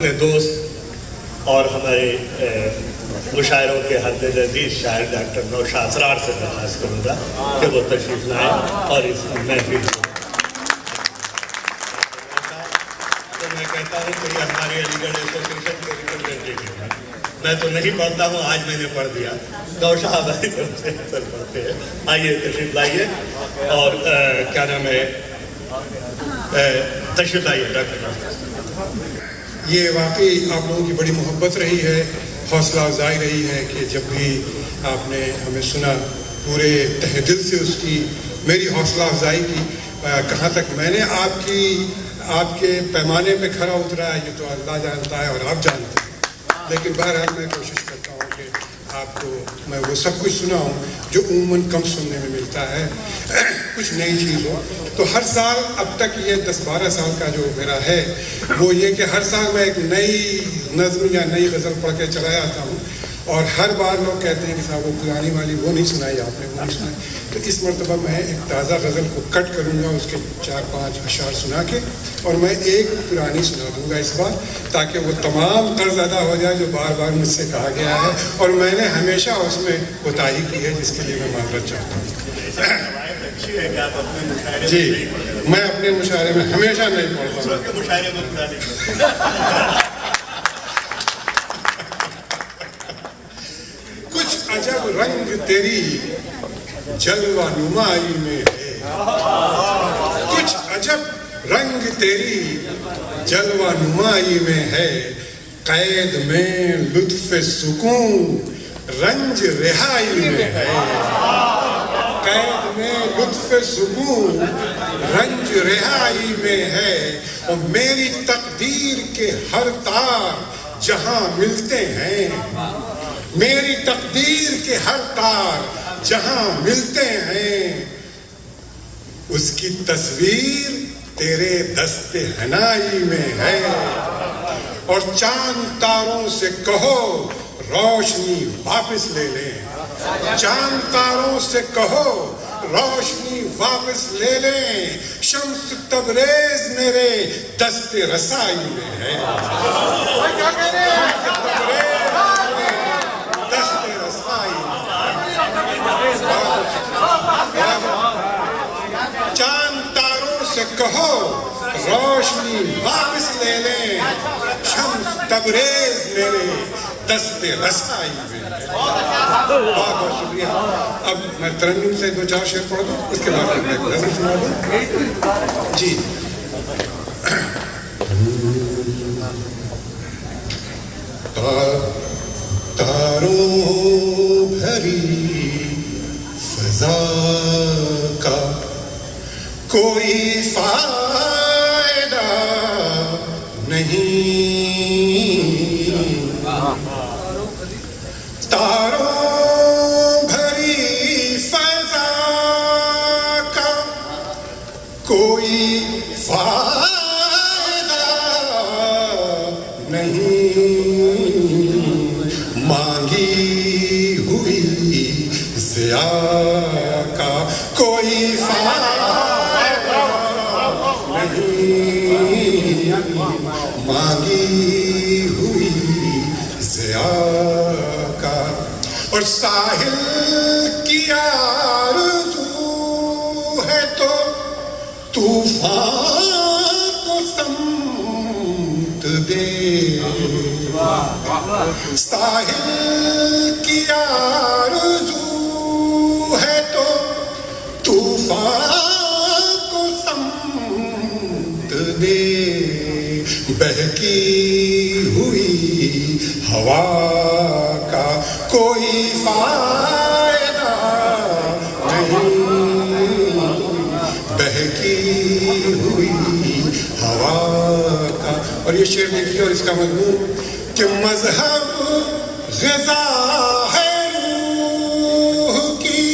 اپنے دوست اور ہمارے مشاعروں کے حد عزیز شاعر ڈاکٹر نوشاد اسرار سے درخواست کروں گا کہ وہ تشریف لائیں اور اس محفل کو میں کہتا ہوں کہ یہ ہمارے علی گڑھ ایسوسیشن کے ریپرزینٹیٹیو ہیں. میں تو نہیں پڑھتا ہوں، آج میں نے پڑھ دیا. نوشاد بھائی طرف سے اکثر پڑھتے ہیں. آئیے تشریف لائیے اور کیا نام ہے تشریف لائیے ڈاکٹر نوشاد. یہ واقعی آپ لوگوں کی بڑی محبت رہی ہے، حوصلہ افزائی رہی ہے کہ جب بھی آپ نے ہمیں سنا پورے تہ دل سے اس کی میری حوصلہ افزائی کی. کہاں تک میں نے آپ کے پیمانے پہ کھرا اترا ہے یہ تو اللہ جانتا ہے اور آپ جانتے ہیں، لیکن بہرحال میں کوشش کرتا ہوں کہ آپ کو میں وہ سب کچھ سناؤں جو عموماً کم سننے میں ملتا ہے، کچھ نئی چیز ہو. تو ہر سال اب تک یہ 10-12 سال کا جو میرا ہے وہ یہ کہ ہر سال میں ایک نئی نظم یا نئی غزل پڑھ کے چلا جاتا ہوں، اور ہر بار لوگ کہتے ہیں کہ صاحب وہ پرانی والی وہ نہیں سنائی آپ نے، وہ نہیں سنائی. تو اس مرتبہ میں ایک تازہ غزل کو کٹ کروں گا، اس کے 4-5 اشعار سنا کے، اور میں ایک پرانی سنا دوں گا اس بار، تاکہ وہ تمام قرض ادا ہو جائے جو بار بار مجھ سے کہا گیا ہے اور میں نے ہمیشہ اس میں کوتاہی کی ہے، جس کے لیے میں معذرت چاہتا ہوں. جی میں اپنے مشاعرے میں ہمیشہ نہیں پڑھتا ہوں. کچھ عجب رنگ تیری جلوہ نمائی میں ہے، کچھ عجب رنگ تیری جلوہ نمائی میں ہے، قید میں لطف سکون رنج رہائی میں ہے، قید میں لطف سکون رنج رہائی میں ہے. اور میری تقدیر کے ہر تار جہاں ملتے ہیں، میری تقدیر کے ہر تار جہاں ملتے ہیں، اس کی تصویر تیرے دست حنائی میں ہے. اور چاند تاروں سے کہو روشنی واپس لے لیں، چاند تاروں سے کہو روشنی واپس لے لیں، شمس تبریز میرے دست رسائی میں ہے، شمس تبریز دست رسائی میں. چاند تاروں سے کہو روشنی واپس لے لیں، شمس تبریز میرے دست رسائی میں. بہت بہت شکریہ. اب میں ترنم سے 2-4 شعر پڑھ دوں، اس کے بعد میں نظم سنا دوں. جی تاروں بھری فضا کا کوئی فائدہ نہیں، تاروں بھری فضا کا کوئی فائدہ نہیں، مانگی ہوئی ضیاء کا کوئی فائدہ نہیں، مانگی ہوئی ضیاء کا. اور ساحل کی آرزو ہے تو طوفان کو سمت دے، ساحل کی آرزو ہے تو طوفان کو سمت دے، بہکی ہوئی ہوا کا کوئی فائدہ نہیں، بہکی ہوئی ہوا کا. اور یہ شعر دیکھیے اور اس کا مضمون کہ مذہب غذا ہے روح کی،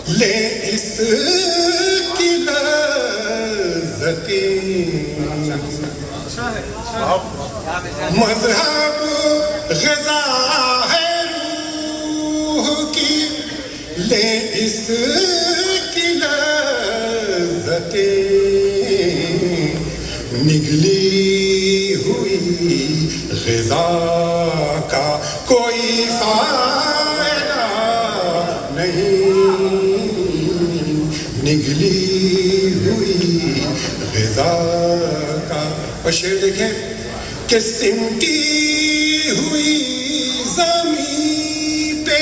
لے اس کی لذتیں، مذہب غذا ہے روح کی، لے اس کی لذتیں، نگلی ہوئی غذا کا کوئی فائدہ نہیں، نگلی ہوئی غذا کا. اور شعر دیکھیں کہ سمٹی ہوئی زمین پہ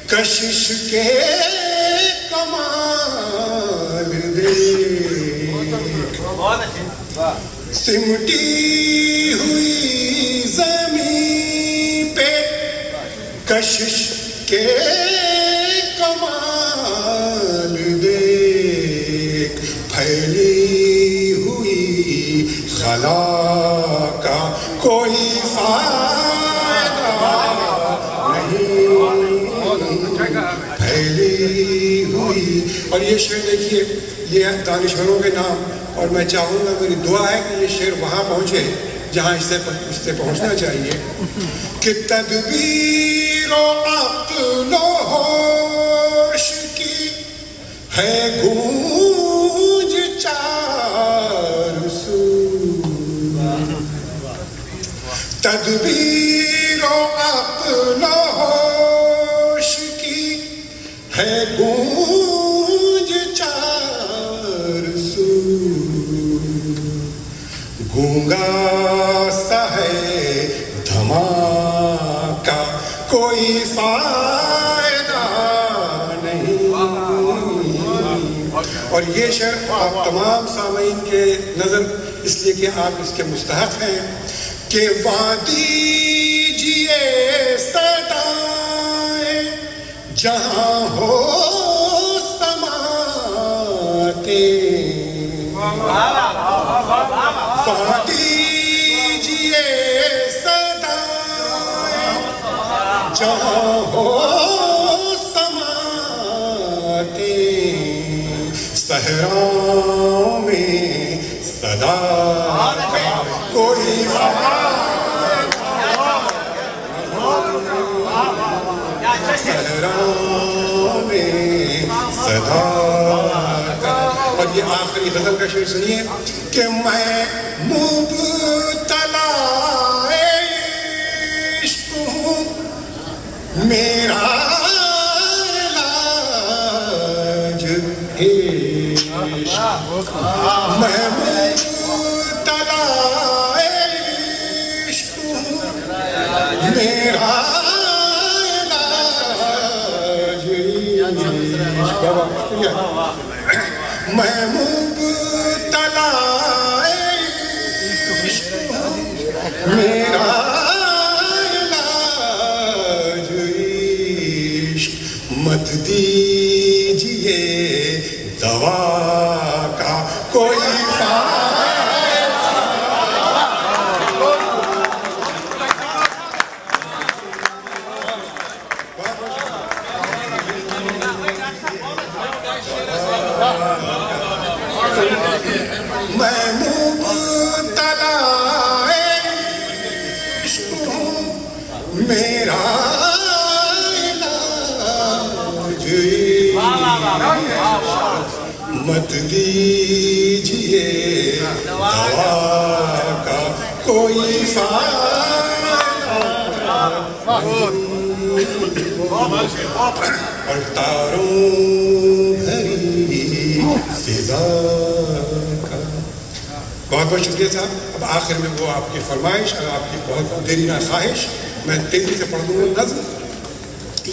کشش کے کمال دیکھ، سمٹی ہوئی زمین پہ کشش کے کمال دیکھ، پھیلی ہوئی خلا کا کوئی فائدہ نہیں، پھیلی ہوئی. اور یہ شعر دیکھیے، یہ دانشوروں کے نام. اور میں چاہوں گا، میری دعا ہے کہ یہ شعر وہاں پہنچے جہاں اس سے پہنچنا چاہیے کہ تدبیر و عقل و ہوش کی ہے گونج چار سو، تدبیر و عقل و ہوش کی ہے گونج چار سو، گونگا سا ہے دھماکہ کوئی فائدہ نہیں. اور یہ شعر آپ تمام سامعین کے نظر اس لیے کہ آپ اس کے مستحق ہیں کہ وادی جیے صدائیں جہاں ہو سماتے، دیجئے صدائیں جہاں ہو سماتے، صحراؤں میں صدا کا کوئی صحراؤں میں صدا کا. اور یہ آخری غزل کا شعر سنیے کہ میں مبتلا عشق ہوں، میرا علاج عشق، میں مبتلا عشق ہوں، میرا علاج عشق، میں مبتلا عشق ہوں، میرا علاج عشق، مت دیجئے دوا کا کوئی میں مبتلا عشق ہوں، میرا علاج مت دیجئے دوا کا کوئی فائدہ، اور تاروں بھری فضا کا. بہت بہت شکریہ صاحب. اب آخر میں وہ آپ کی فرمائش اور آپ کی بہت دیرینہ خواہش میں تیزی سے پڑھ دوں گا. نظم،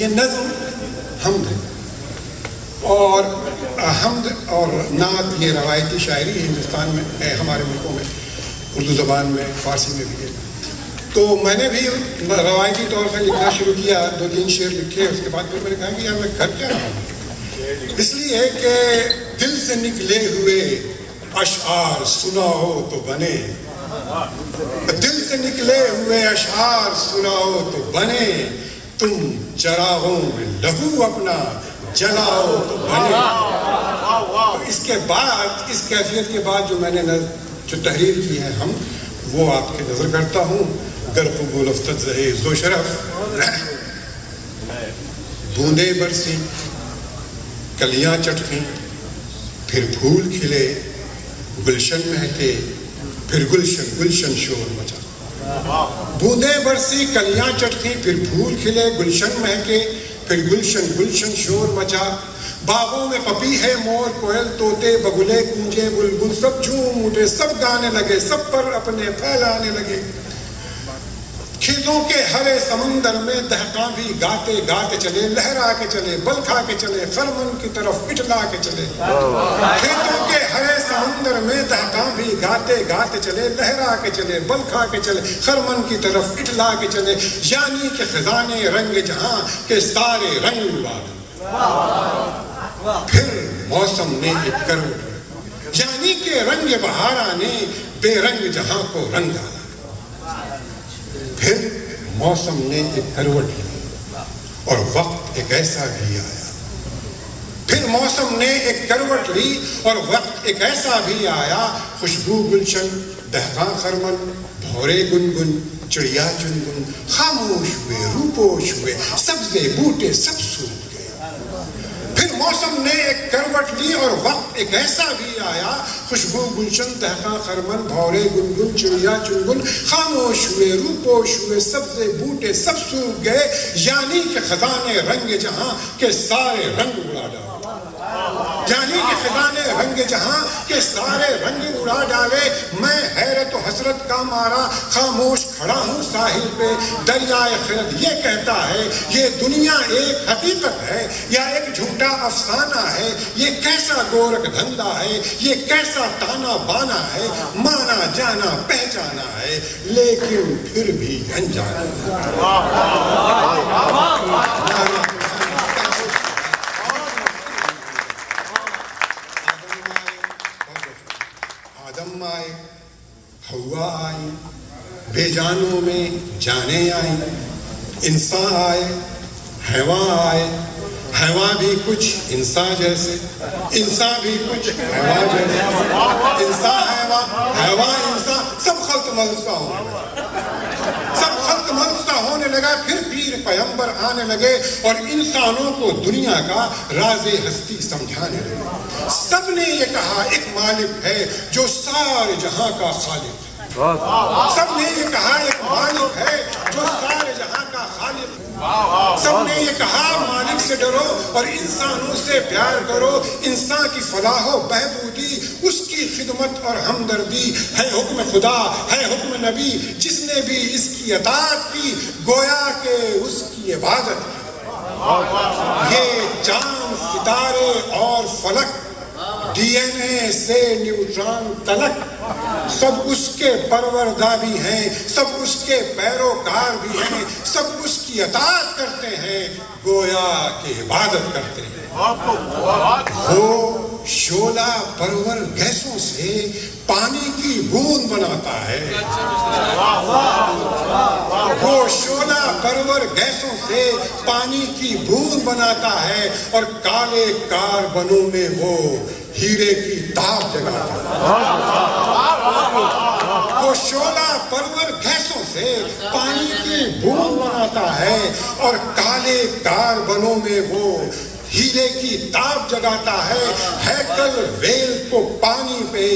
یہ نظم حمد ہے، اور حمد اور نعت یہ روایتی شاعری ہے ہندوستان میں ہے، ہمارے ملکوں میں اردو زبان میں، فارسی میں بھی ہے. تو میں نے بھی روایتی طور سے لکھنا شروع کیا، 2-3 شعر لکھے. اس کے بعد پھر میں نے کہا کہ یار میں کر کیا رہا ہوں، اس لیے کہ دل سے نکلے ہوئے اشعار سناؤ تو بنے، دل سے نکلے ہوئے اشعار سناؤ تو بنے، تم چراغوں میں لہو اپنا جلاؤ تو بنے. اس کے بعد، اس کیفیت کے بعد جو میں نے جو تحریر کی ہے ہم، وہ آپ کی نظر کرتا ہوں. گر قبول افتد رہے زو شرف، بوندے برسی، کلیاں چٹکیں، پھر پھول کھلے، گلشن مہکے، پھر گلشن گلشن شور مچا. بوندیں برسی کلیاں چٹکی پھر پھول کھلے گلشن مہکے پھر گلشن گلشن شور مچا باغوں میں پپی ہے مور کوئل طوطے بگلے گونجے بلبل سب جھوم اٹھے سب گانے لگے سب پر اپنے پھیلانے لگے کھیتوں کے ہرے سمندر میں دہقاں بھی گاتے گاتے چلے لہرا کے چلے بل کھا کے چلے خرمن کی طرف اٹلا کے چلے کھیتوں کے ہرے سمندر میں دہقاں بھی گاتے گاتے چلے لہرا کے چلے بل کھا کے چلے خرمن کی طرف اٹلا کے چلے یعنی کہ خزانے رنگ جہاں کے سارے رنگ اڑا دے پھر موسم نے ایک کروٹ یعنی کہ رنگ بہارا نے بے رنگ جہاں کو رنگ ڈالا پھر موسم نے ایک کروٹ لی اور وقت ایک ایسا بھی آیا پھر موسم نے ایک کروٹ لی اور وقت ایک ایسا بھی آیا خوشبو گلشن دہقاں خرمن بھورے گنگن چڑیا چنگن خاموش ہوئے روپوش ہوئے سبزے بوٹے سب سوکھ گئے پھر موسم نے ایک کروٹ لی اور وقت ایک ایسا بھی آیا خوشبو گلشن دہقاں خرمن بھورے گنگن چڑیا چنگن خاموش ہوئے روپوش ہوئے سبزے بوٹے سب سوکھ گئے یعنی کہ خزانے رنگ جہاں کے سارے رنگ اڑا ڈالے یعنی کہ خزانے رنگ جہاں کے سارے رنگ اڑا ڈالے میں حیرت و حسرت کا مارا خاموش کھڑا ہوں ساحل پہ دریائے خرد یہ کہتا ہے یہ دنیا ایک حقیقت ہے یا ایک جھوٹا افسانہ ہے یہ کیسا گورکھ دھندا ہے یہ کیسا تانا بانا ہے مانا جانا پہچانا ہے لیکن پھر بھی انجانا آدم آئے ہوا آئی بے جانوں میں جانیں آئیں انسان آئے حیوان آئے حیوان بھی کچھ انسان جیسے انسان بھی کچھ حیوان جیسے انسان حیوان حیوان انسان سب خلط ملسہ ہونے لگا سب خلط ملسہ ہونے لگا پھر پیر پیغمبر آنے لگے اور انسانوں کو دنیا کا راز ہستی سمجھانے لگے سب نے یہ کہا ایک مالک ہے جو سارے جہاں کا خالق ہے سب نے یہ کہا ایک مالک ہے جو سارے جہاں کا خالق ہے سب نے یہ کہا مالک سے ڈرو اور انسانوں سے پیار کرو انسان کی فلاح و بہبودی اس کی خدمت اور ہمدردی ہے حکم خدا ہے حکم نبی جس نے بھی اس کی اطاعت کی گویا کہ اس کی عبادت کی یہ چاند ستارے اور فلک ڈی این اے سے نیوٹران تلک سب اس کے پروردہ بھی ہیں سب اس کے پیروکار بھی ہیں سب اس کی اطاعت کرتے ہیں گویا کہ عبادت کرتے ہیں وہ شعلہ پرور گیسوں سے پانی کی بوند بناتا ہے وہ شعلہ پرور گیسوں سے پانی کی بوند بناتا ہے اور کالے کاربنوں میں وہ ہیرے کی تاب جگاتا ہے وہ شعلہ پرور گیسوں سے پانی کی بوند بناتا ہے اور کالے کاربنوں میں وہ ہیرے کی تاب جگاتا ہے ہیکل ویل کو پانی پہ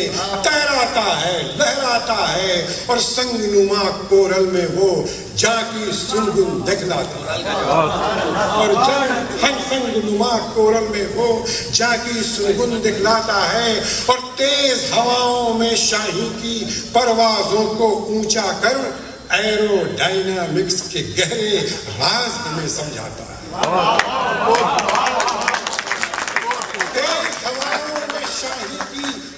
تیراتا ہے لہراتا ہے اور سنگ نما کورل میں وہ جا کی سنگن دکھلاتا ہے اور ہر سنگ نما کورل میں وہ جا کی سنگن دکھلاتا ہے اور تیز ہواؤں میں شاہی کی پروازوں کو اونچا کر ایرو ڈائنامکس کے گہرے راز ہمیں سمجھاتا ہے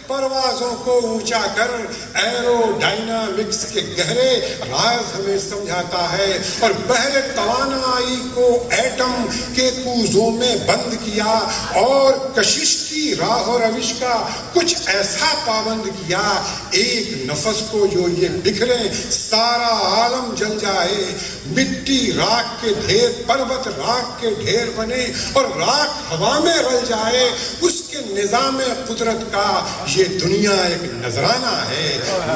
پروازوں کو اونچا کر ایرو ڈائنامکس کے گہرے راز ہمیں سمجھاتا ہے اور بحر توانائی کو ایٹم کے کوزوں میں بند کیا اور کشش کی راہ و روش کا کچھ ایسا پابند کیا ایک نفس کو جو یہ بکھرے سارا عالم جل جائے مٹی راکھ کے ڈھیر پروت راکھ کے ڈھیر بنے اور راکھ ہوا میں رل جائے اس کے نظام قدرت کا یہ دنیا ایک نذرانہ ہے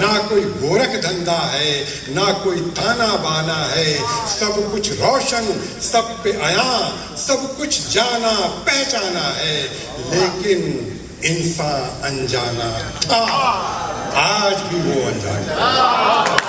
نہ کوئی گورکھ دھندا ہے نہ کوئی تانا بانا ہے سب کچھ روشن سب پہ عیاں سب کچھ جانا پہچانا ہے لیکن انسان انجانا تھا آج بھی وہ انجانا